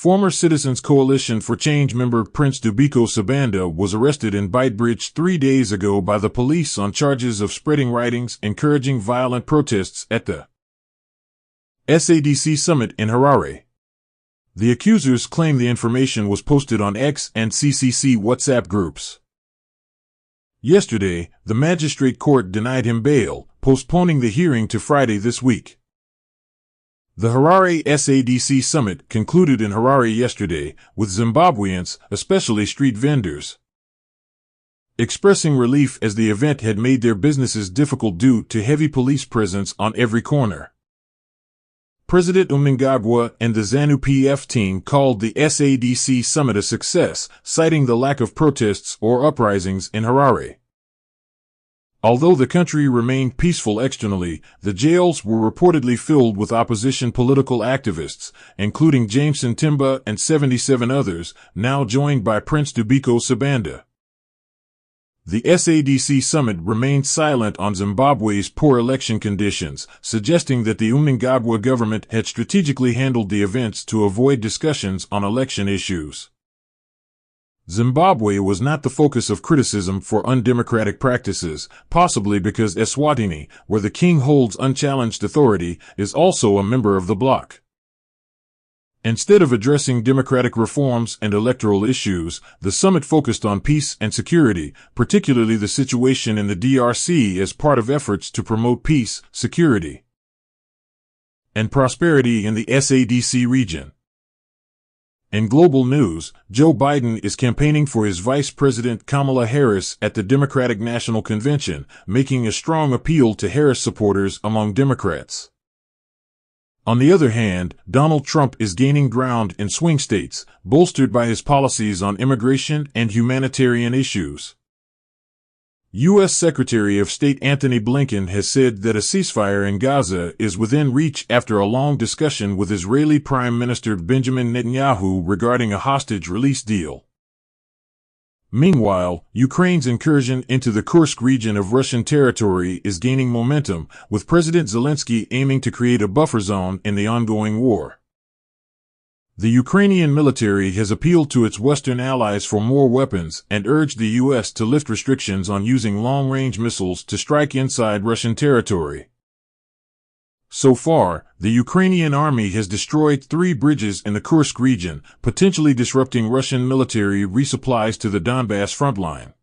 Former Citizens Coalition for Change member Prince Dubiko Sabanda was arrested in Beitbridge 3 days ago by the police on charges of spreading writings encouraging violent protests at the SADC Summit in Harare. The accusers claim the information was posted on X and CCC WhatsApp groups. Yesterday, the magistrate court denied him bail, postponing the hearing to Friday this week. The Harare SADC Summit concluded in Harare yesterday, with Zimbabweans, especially street vendors, expressing relief as the event had made their businesses difficult due to heavy police presence on every corner. President Mnangagwa and the ZANU-PF team called the SADC Summit a success, citing the lack of protests or uprisings in Harare. Although the country remained peaceful externally, the jails were reportedly filled with opposition political activists, including Jameson Timba and 77 others, now joined by Prince Dubiko Sabanda. The SADC Summit remained silent on Zimbabwe's poor election conditions, suggesting that the Mnangagwa government had strategically handled the events to avoid discussions on election issues. Zimbabwe was not the focus of criticism for undemocratic practices, possibly because Eswatini, where the king holds unchallenged authority, is also a member of the bloc. Instead of addressing democratic reforms and electoral issues, the summit focused on peace and security, particularly the situation in the DRC as part of efforts to promote peace, security, and prosperity in the SADC region. In global news, Joe Biden is campaigning for his Vice President Kamala Harris at the Democratic National Convention, making a strong appeal to Harris supporters among Democrats. On the other hand, Donald Trump is gaining ground in swing states, bolstered by his policies on immigration and humanitarian issues. U.S. Secretary of State Antony Blinken has said that a ceasefire in Gaza is within reach after a long discussion with Israeli Prime Minister Benjamin Netanyahu regarding a hostage release deal. Meanwhile, Ukraine's incursion into the Kursk region of Russian territory is gaining momentum, with President Zelensky aiming to create a buffer zone in the ongoing war. The Ukrainian military has appealed to its Western allies for more weapons and urged the U.S. to lift restrictions on using long-range missiles to strike inside Russian territory. So far, the Ukrainian army has destroyed 3 bridges in the Kursk region, potentially disrupting Russian military resupplies to the Donbass frontline.